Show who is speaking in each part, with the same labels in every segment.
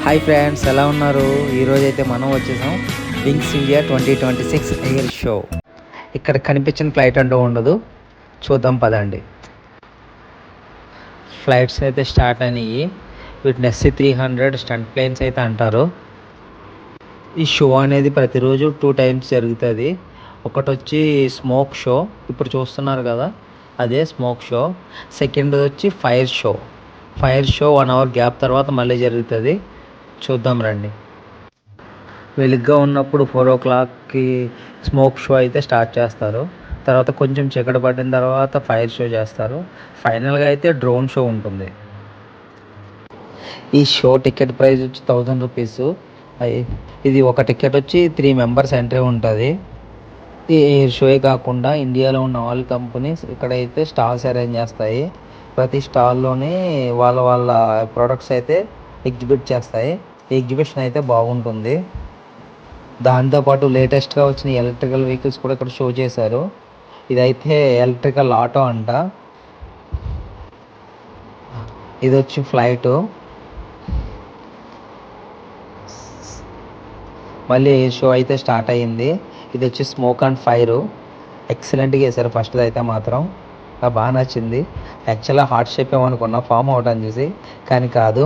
Speaker 1: Hi friends, ఎలా ఉన్నారు? ఈరోజు అయితే మనం వచ్చేసాం వింగ్స్ ఇండియా 2026 ఎయిర్ షో. ఇక్కడ కనిపించిన ఫ్లైట్ అంటూ ఉండదు, చూద్దాం పదండి. ఫ్లైట్స్ అయితే స్టార్ట్ అయినాయి. వీటిని SC-300 స్టంట్ ప్లేన్స్ అయితే అంటారు. ఈ షో అనేది ప్రతిరోజు 2 టైమ్స్ జరుగుతుంది. ఒకటి వచ్చి స్మోక్ షో, ఇప్పుడు చూస్తున్నారు కదా, అదే స్మోక్ షో. సెకండ్ వచ్చి ఫైర్ షో. 1 అవర్ గ్యాప్ తర్వాత మళ్ళీ జరుగుతుంది. చూద్దాం రండి. వెలుగ్గా ఉన్నప్పుడు 4 o'clockకి స్మోక్ షో అయితే స్టార్ట్ చేస్తారు. తర్వాత కొంచెం చీకటి పడిన తర్వాత ఫైర్ షో చేస్తారు. ఫైనల్గా అయితే డ్రోన్ షో ఉంటుంది. ఈ షో టికెట్ ప్రైస్ వచ్చి 1000 రూపీస్. ఇది ఒక టికెట్ వచ్చి 3 మెంబర్స్ ఎంట్రీ ఉంటుంది. ఈ ఎయిర్ షోయే కాకుండా ఇండియాలో ఉన్న ఆల్ కంపెనీస్ ఇక్కడైతే స్టాల్స్ అరేంజ్ చేస్తాయి. ప్రతి స్టాల్లోనే వాళ్ళ ప్రొడక్ట్స్ అయితే ఎగ్జిబిట్ చేస్తాయి. ఈ ఎగ్జిబిషన్ అయితే బాగుంటుంది. దాంతోపాటు లేటెస్ట్గా వచ్చిన ఎలక్ట్రికల్ వెహికల్స్ కూడా ఇక్కడ షో చేశారు. ఇదైతే ఎలక్ట్రికల్ ఆటో అంట. ఇది వచ్చి ఫ్లైట్. మళ్ళీ షో అయితే స్టార్ట్ అయ్యింది. ఇది వచ్చి స్మోక్ అండ్ ఫైర్. ఎక్సలెంట్గా వేశారు ఫస్ట్ అయితే మాత్రం. నాకు బాగా నచ్చింది. యాక్చువల్గా హార్ట్ షేప్ ఏమనుకున్నా ఫామ్ అవుట్ అని చూసి, కానీ కాదు.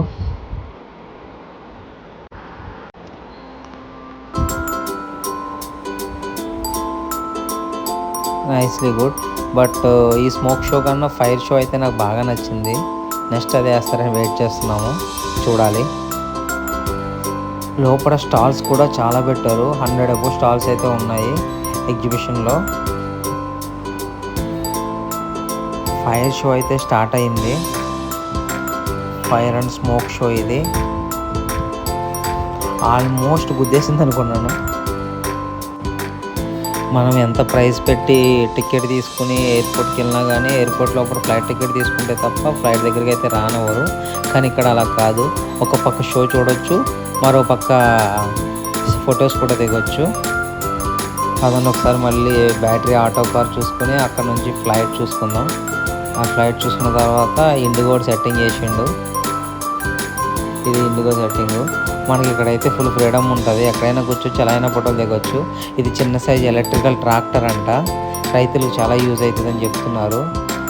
Speaker 1: Nicely good. బట్ ఈ స్మోక్ షో కన్నా ఫైర్ షో అయితే నాకు బాగా నచ్చింది. నెక్స్ట్ అదే వేస్తారని వెయిట్ చేస్తున్నాము, చూడాలి. లోపల స్టాల్స్ కూడా చాలా పెట్టారు. 100 అబో స్టాల్స్ అయితే ఉన్నాయి ఎగ్జిబిషన్లో. ఫైర్ షో అయితే స్టార్ట్ అయింది. ఫైర్ అండ్ స్మోక్ షో ఇది. ఆల్మోస్ట్ గుద్దేసింది అనుకున్నాను. మనం ఎంత ప్రైస్ పెట్టి టికెట్ తీసుకుని ఎయిర్పోర్ట్కి వెళ్ళినా కానీ ఎయిర్పోర్ట్ లోపల ఫ్లైట్ టికెట్ తీసుకుంటే తప్ప ఫ్లైట్ దగ్గరికి అయితే రానివ్వరు. కానీ ఇక్కడ అలా కాదు. ఒక పక్క షో చూడొచ్చు, మరో పక్క ఫొటోస్ కూడా దిగొచ్చు. అదన్నీ ఒకసారి మళ్ళీ బ్యాటరీ ఆటో కార్ చూసుకుని అక్కడ నుంచి ఫ్లైట్ చూసుకుందాం. ఆ ఫ్లైట్ చూసుకున్న తర్వాత ఇండిగో సెట్టింగ్ చేసిండు. ఇది ఇండిగో సెట్టింగు. మనకి ఇక్కడైతే ఫుల్ ఫ్రీడమ్ ఉంటుంది. ఎక్కడైనా కూర్చొచ్చు, ఎలా అయినా ఫోటోలు దిగొచ్చు. ఇది చిన్న సైజ్ ఎలక్ట్రికల్ ట్రాక్టర్ అంట. రైతులకు చాలా యూజ్ అవుతుందని చెప్తున్నారు.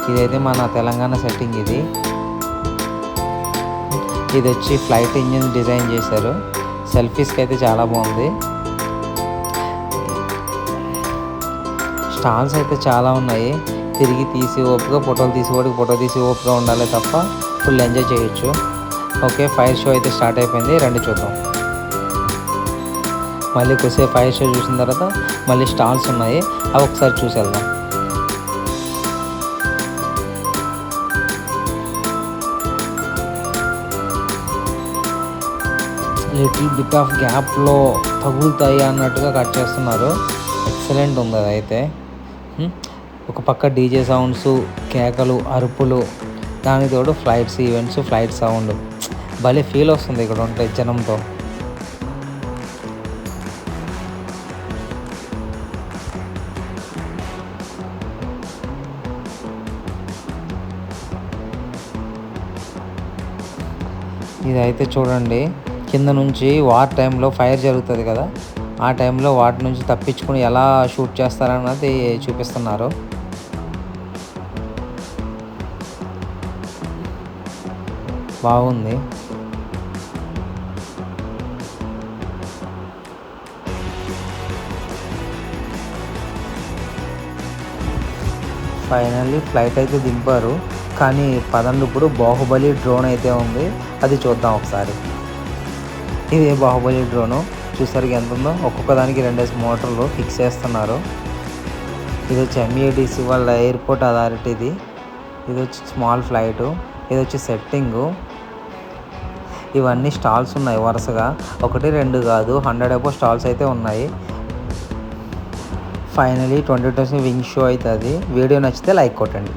Speaker 1: ఇదైతే మన తెలంగాణ సెట్టింగ్. ఇది వచ్చి ఫ్లైట్ ఇంజిన్ డిజైన్ చేశారు. సెల్ఫీస్కి అయితే చాలా బాగుంది. స్టాల్స్ అయితే చాలా ఉన్నాయి. తిరిగి తీసి ఓపిక, ఫోటోలు తీసేవాడికి ఫోటో తీసి ఓపిక ఉండాలి తప్ప ఫుల్ ఎంజాయ్ చేయొచ్చు. ఓకే, ఫైర్ షో అయితే స్టార్ట్ అయిపోయింది. రండి చూద్దాం. మళ్ళీ కొద్దిసేపు ఫైర్ షో చూసిన తర్వాత మళ్ళీ స్టాల్స్ ఉన్నాయి, అవి ఒకసారి చూసి వెళ్దాం. లిటిల్ బిట్ ఆఫ్ గ్యాప్లో తగులుతాయి అన్నట్టుగా కట్ చేస్తున్నారు. ఎక్సలెంట్ ఉంది అదైతే. ఒక పక్క డీజే సౌండ్స్, కేకలు, అరుపులు, దానికి తోడు ఫ్లైట్స్ ఈవెంట్స్, ఫ్లైట్ సౌండ్, భలే ఫీల్ వస్తుంది ఇక్కడ ఉంటే జనంతో. ఇదైతే చూడండి, కింద నుంచి వార్ టైంలో ఫైర్ జరుగుతుంది కదా, ఆ టైంలో వాటి నుంచి తప్పించుకుని ఎలా షూట్ చేస్తారన్నది చూపిస్తున్నారు. బాగుంది. ఫైనల్లీ ఫ్లైట్ అయితే దింపారు. కానీ పదండి, ఇప్పుడు బాహుబలి డ్రోన్ అయితే ఉంది, అది చూద్దాం ఒకసారి. ఇదే బాహుబలి డ్రోను. చూసారు ఎంత ఉందో. ఒక్కొక్క దానికి 2 మోటార్లు ఫిక్స్ చేస్తున్నారు. ఇది వచ్చి MADC వాళ్ళ ఎయిర్పోర్ట్ అథారిటీది. ఇది వచ్చి స్మాల్ ఫ్లైటు. ఇది వచ్చి సెట్టింగు. ఇవన్నీ స్టాల్స్ ఉన్నాయి వరుసగా, 1 2 కాదు, 100 అబో స్టాల్స్ అయితే ఉన్నాయి. ఫైనలీ 2020 వింగ్ షో అవుతుంది. వీడియో నచ్చితే లైక్ కొట్టండి.